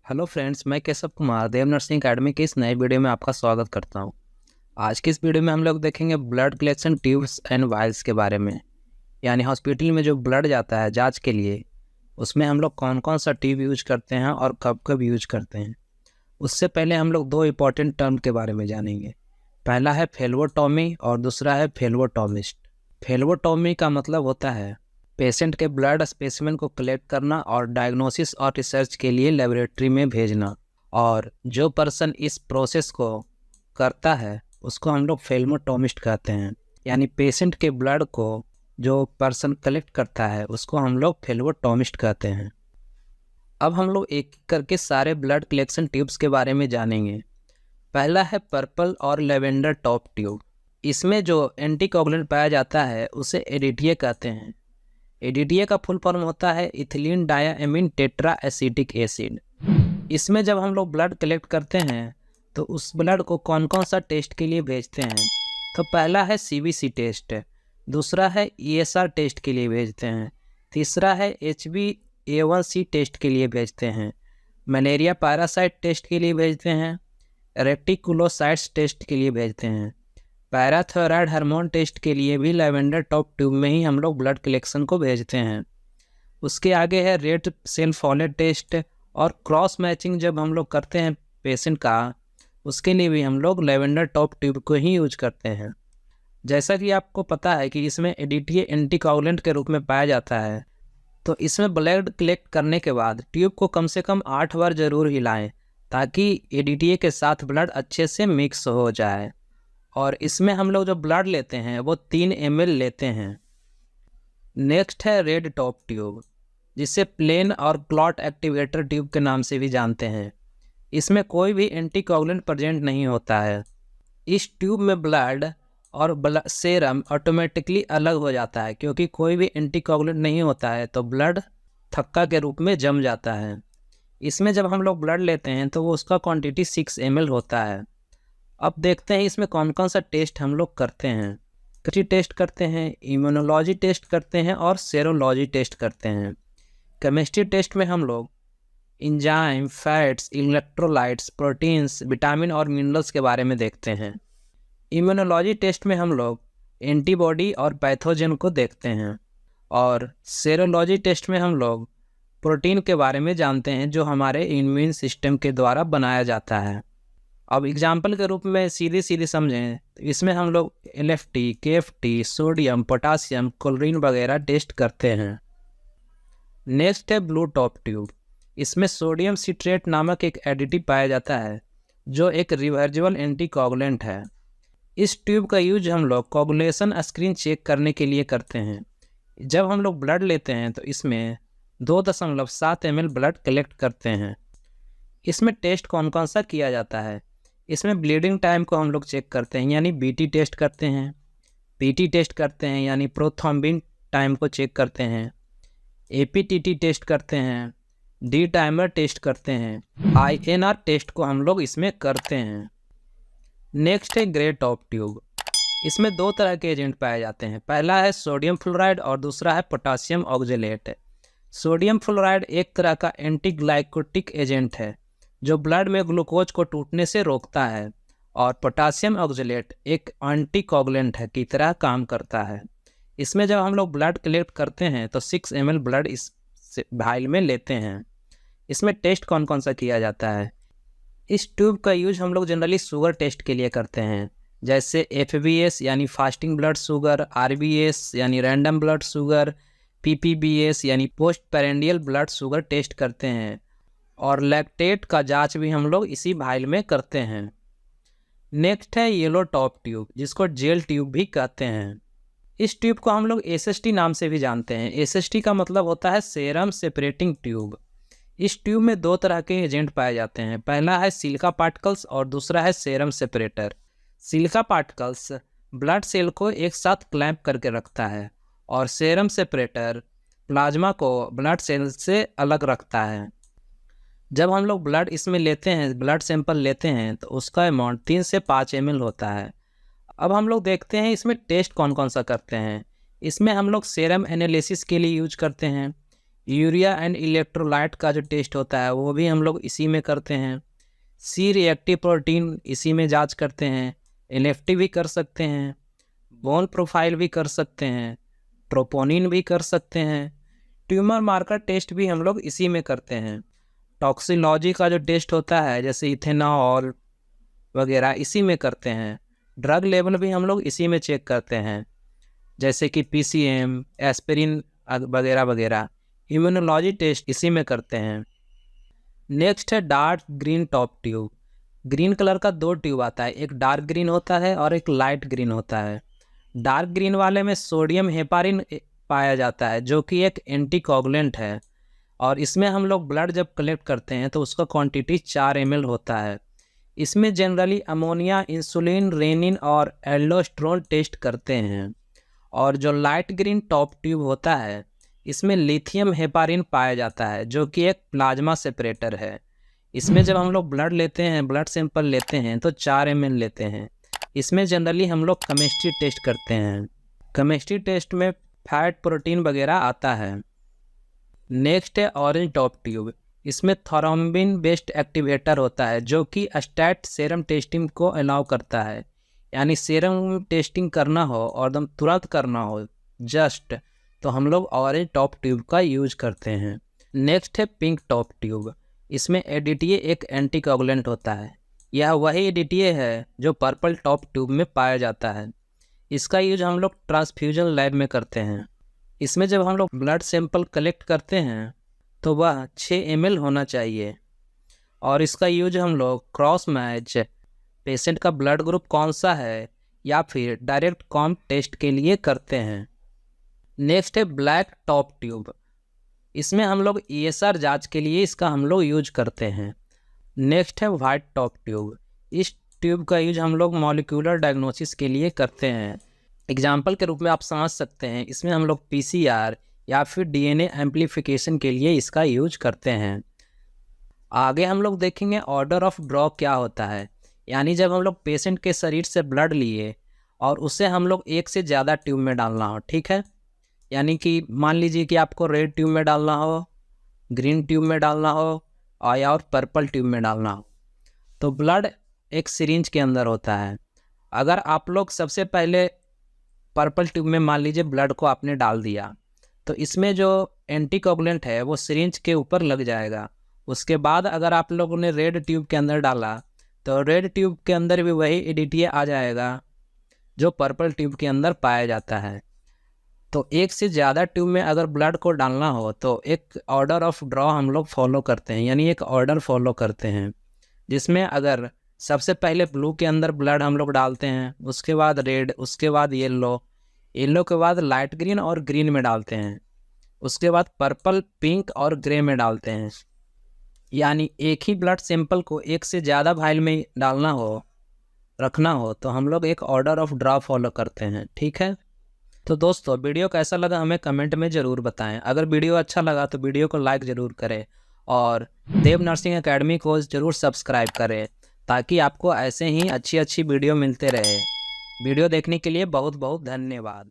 Hello friends, मैं केशव कुमार देव nursing academy के इस नए वीडियो में आपका स्वागत करता हूं। आज की इस वीडियो में हम लोग देखेंगे blood collection tubes and vials के बारे में। यानी हॉस्पिटल में जो ब्लड जाता है जांच के लिए, उसमें हम लोग कौन कौन सा ट्यूब यूज करते हैं और कब कब यूज करते हैं। उससे पहले हम लोग दो इंपॉर्टेंट टर्म के बारे में जानेंगे। पहला है फेल्वोटॉमी और दूसरा है फेल्वोटॉमिस्ट। फेल्वोटॉमी का मतलब होता है पेशेंट के ब्लड स्पेसिमेन को कलेक्ट करना और डायग्नोसिस और रिसर्च के लिए लेबोरेटरी में भेजना। और जो पर्सन इस प्रोसेस को करता है उसको हम लोग फेल्वोटॉमिस्ट कहते हैं। यानी पेशेंट के ब्लड को जो पर्सन कलेक्ट करता है उसको हम लोग फेल्वोटॉमिस्ट कहते हैं। अब हम लोग एक एक करके सारे ब्लड कलेक्शन ट्यूब्स के बारे में जानेंगे। पहला है पर्पल और लेवेंडर टॉप ट्यूब। इसमें जो एंटीकोगुलेंट पाया जाता है उसे एडीटीए कहते हैं। एडीटीए का फुल फॉर्म होता है ethylene diamine tetra acetic acid. इसमें जब हम लोग ब्लड कलेक्ट करते हैं तो उस ब्लड को कौन कौन सा टेस्ट के लिए भेजते हैं। तो पहला है सीबीसी टेस्ट, दूसरा है ईएसआर टेस्ट के लिए भेजते हैं, तीसरा है HbA1c टेस्ट के लिए भेजते हैं, मलेरिया पैरासाइट टेस्ट के लिए भेजते हैं, रेटिकुलोसाइट्स टेस्ट के लिए भेजते हैं, पैराथायरॉयड हार्मोन टेस्ट के लिए भी लेवेंडर टॉप ट्यूब में ही हम लोग ब्लड कलेक्शन को भेजते हैं। उसके आगे है रेड सेल फॉलेट टेस्ट और क्रॉस मैचिंग जब हम लोग करते हैं पेशेंट का, उसके लिए भी हम लोग लेवेंडर टॉप ट्यूब को ही यूज करते हैं। जैसा कि आपको पता है कि इसमें एडीटीए एंटीकोगुलेंट के रूप में पाया जाता है, तो इसमें ब्लड कलेक्ट करने के बाद ट्यूब को कम से कम 8 बार ज़रूर हिलाएं ताकि एडीटीए के साथ ब्लड अच्छे से मिक्स हो जाए। और इसमें हम लोग जो ब्लड लेते हैं वो 3 ml लेते हैं। नेक्स्ट है रेड टॉप ट्यूब, जिसे प्लेन और क्लॉट एक्टिवेटर ट्यूब के नाम से भी जानते हैं। इसमें कोई भी एंटीकोगुलेंट प्रेजेंट नहीं होता है। इस ट्यूब में ब्लड और सेरम ऑटोमेटिकली अलग हो जाता है, क्योंकि कोई भी एंटीकोगुलेंट नहीं होता है तो ब्लड थक्का के रूप में जम जाता है। इसमें जब हम लोग ब्लड लेते हैं तो वो उसका क्वांटिटी 6 ml होता है। अब देखते हैं इसमें कौन कौन सा टेस्ट हम लोग करते हैं। केमिस्ट्री टेस्ट करते हैं, इम्यूनोलॉजी टेस्ट करते हैं और सेरोलॉजी टेस्ट करते हैं। केमिस्ट्री टेस्ट में हम लोग enzyme, fats, electrolytes, proteins, vitamin और मिनरल्स के बारे में देखते हैं। इम्यूनोलॉजी टेस्ट में हम लोग एंटीबॉडी और पैथोजन को देखते हैं। और सेरोलॉजी टेस्ट में हम लोग प्रोटीन के बारे में जानते हैं जो हमारे इम्यून सिस्टम के द्वारा बनाया जाता है। अब एग्जाम्पल के रूप में सीधी समझें तो इसमें हम लोग LFT, KFT, sodium, potassium, chlorine वगैरह टेस्ट करते हैं। नेक्स्ट है ब्लू टॉप ट्यूब। इसमें सोडियम सिट्रेट नामक एक एडिटिव पाया जाता है जो एक रिवर्जिबल एंटीकोगुलेंट है। इस ट्यूब का यूज हम लोग कोगुलेशन स्क्रीन चेक करने के लिए करते हैं। जब हम लोग ब्लड लेते हैं तो इसमें 2.7 ml ब्लड कलेक्ट करते हैं। इसमें टेस्ट कौन कौन सा किया जाता है। इसमें ब्लीडिंग टाइम को हम लोग चेक करते हैं, यानी BT टेस्ट करते हैं, PT टेस्ट करते हैं यानी प्रोथ्रोम्बिन टाइम को चेक करते हैं, APTT टेस्ट करते हैं, D टाइमर टेस्ट करते हैं, INR टेस्ट को हम लोग इसमें करते हैं। नेक्स्ट है ग्रे टॉप ट्यूब। इसमें 2 तरह के एजेंट पाए जाते हैं। पहला है सोडियम फ्लोराइड और दूसरा है पोटासियम ऑक्जेलेट। सोडियम फ्लोराइड एक तरह का एंटीग्लाइकोटिक एजेंट है जो ब्लड में ग्लूकोज को टूटने से रोकता है, और पोटासियम ऑक्जेलेट एक एंटीकोगुलेंट है की तरह काम करता है। इसमें जब हम लोग ब्लड कलेक्ट करते हैं तो 6 ml ब्लड इस वाइल में लेते हैं। इसमें टेस्ट कौन कौन सा किया जाता है। इस ट्यूब का यूज हम लोग जनरली शुगर टेस्ट के लिए करते हैं, जैसे FBS यानी फास्टिंग ब्लड शुगर, RBS यानी रैंडम ब्लड शुगर, PPBS यानी post prandial blood sugar test करते हैं। और लैक्टेट का जांच भी हम लोग इसी वाइल में करते हैं। नेक्स्ट है येलो टॉप ट्यूब, जिसको जेल ट्यूब भी कहते हैं। इस ट्यूब को हम लोग SST नाम से भी जानते हैं। SST का मतलब होता है सेरम सेपरेटिंग ट्यूब। इस ट्यूब में 2 तरह के एजेंट पाए जाते हैं। पहला है सिलिका पार्टिकल्स और दूसरा है serum separator. Silica particles blood cell को एक साथ क्लैंप करके रखता है और सेरम सेपरेटर प्लाज्मा को ब्लड सेल से अलग रखता है। जब हम लोग ब्लड इसमें लेते हैं, ब्लड सैंपल लेते हैं, तो उसका अमाउंट 3 से 5 ml होता है। अब हम लोग देखते हैं इसमें टेस्ट कौन कौन सा करते हैं। इसमें हम लोग सेरम एनालिसिस के लिए यूज करते हैं, यूरिया एंड इलेक्ट्रोलाइट का जो टेस्ट होता है वो भी हम लोग इसी में करते हैं। सी रिएक्टिव प्रोटीन इसी में जांच करते हैं। एनएफटी भी कर सकते हैं, बोन प्रोफाइल भी कर सकते हैं, ट्रोपोनिन भी कर सकते हैं, ट्यूमर मार्कर टेस्ट भी हम लोग इसी में करते हैं। टॉक्सिलॉजी का जो टेस्ट होता है जैसे इथेनॉल वगैरह इसी में करते हैं। ड्रग लेवल भी हम लोग इसी में चेक करते हैं, जैसे कि पीसीएम, एस्पिरिन वगैरह वगैरह। इम्यूनोलॉजी टेस्ट इसी में करते हैं। नेक्स्ट है dark green top tube. Green colour का 2 ट्यूब आता है, एक डार्क ग्रीन होता है और एक लाइट ग्रीन होता है। डार्क ग्रीन वाले में सोडियम हेपारिन पाया जाता है जो कि एक एंटीकोगुलेंट है, और इसमें हम लोग ब्लड जब कलेक्ट करते हैं तो उसका क्वांटिटी 4 ml होता है। इसमें जनरली अमोनिया, इंसुलिन, रेनिन और एल्डोस्टेरोन टेस्ट करते हैं। और जो लाइट ग्रीन टॉप ट्यूब होता है इसमें लिथियम हेपारिन पाया जाता है जो कि एक प्लाज्मा सेपरेटर है। इसमें जब हम लोग ब्लड लेते हैं, ब्लड सैंपल लेते हैं तो 4 ml लेते हैं। इसमें जनरली हम लोग केमिस्ट्री टेस्ट करते हैं। केमिस्ट्री टेस्ट में फैट, प्रोटीन वगैरह आता है। नेक्स्ट है ऑरेंज टॉप ट्यूब। इसमें थ्रोम्बिन बेस्ड एक्टिवेटर होता है जो कि स्टैट सेरम टेस्टिंग को अलाउ करता है, यानी सेरम टेस्टिंग करना हो और एकदम तुरंत करना हो जस्ट, तो हम लोग ऑरेंज टॉप ट्यूब का यूज करते हैं। नेक्स्ट है पिंक टॉप ट्यूब। इसमें एडीटीए एक एंटीकोगुलेंट होता है। यह वही एडीटीए है जो पर्पल टॉप ट्यूब में पाया जाता है। इसका यूज हम लोग ट्रांसफ्यूजन लैब में करते हैं। इसमें जब हम लोग ब्लड सैंपल कलेक्ट करते हैं तो वह 6 ml होना चाहिए, और इसका यूज हम लोग क्रॉस मैच पेशेंट का ब्लड ग्रुप कौन सा है या फिर डायरेक्ट कॉम्प टेस्ट के लिए करते हैं। नेक्स्ट है ब्लैक टॉप ट्यूब। इसमें हम लोग ESR जांच के लिए इसका हम लोग यूज करते हैं। नेक्स्ट है वाइट टॉप ट्यूब। इस ट्यूब का यूज हम लोग मॉलिक्यूलर डायग्नोसिस के लिए करते हैं। एग्जाम्पल के रूप में आप समझ सकते हैं, इसमें हम लोग PCR या फिर DNA एम्प्लीफिकेशन के लिए इसका यूज करते हैं। आगे हम लोग देखेंगे ऑर्डर ऑफ ड्रॉ क्या होता है, यानी जब हम लोग पेशेंट के शरीर से ब्लड लिए और उसे हम लोग एक से ज़्यादा ट्यूब में डालना हो, ठीक है। यानी कि मान लीजिए कि आपको रेड ट्यूब में डालना हो, ग्रीन ट्यूब में डालना हो और पर्पल ट्यूब में डालना हो, तो ब्लड एक सिरिंज के अंदर होता है। अगर आप लोग सबसे पहले पर्पल ट्यूब में मान लीजिए ब्लड को आपने डाल दिया, तो इसमें जो एंटीकोगुलेंट है वो सिरिंज के ऊपर लग जाएगा। उसके बाद अगर आप लोगों ने रेड ट्यूब के अंदर डाला तो रेड ट्यूब के अंदर भी वही एडीटीए आ जाएगा जो पर्पल ट्यूब के अंदर पाया जाता है। तो एक से ज़्यादा ट्यूब में अगर ब्लड को डालना हो तो एक ऑर्डर ऑफ ड्रॉ हम लोग फॉलो करते हैं, यानी एक ऑर्डर फॉलो करते हैं, जिसमें अगर सबसे पहले ब्लू के अंदर ब्लड हम लोग डालते हैं, उसके बाद रेड, उसके बाद येलो, येलो के बाद लाइट ग्रीन और ग्रीन में डालते हैं, उसके बाद पर्पल, पिंक और ग्रे में डालते हैं। यानी एक ही ब्लड सैंपल को एक से ज़्यादा वाइल में डालना हो, रखना हो, तो हम लोग एक ऑर्डर ऑफ ड्रॉ फॉलो करते हैं, ठीक है। तो दोस्तों वीडियो कैसा लगा हमें कमेंट में ज़रूर बताएं। अगर वीडियो अच्छा लगा तो वीडियो को लाइक ज़रूर करें और देव नर्सिंग एकेडमी को ज़रूर सब्सक्राइब करें, ताकि आपको ऐसे ही अच्छी अच्छी वीडियो मिलते रहे। वीडियो देखने के लिए बहुत बहुत धन्यवाद।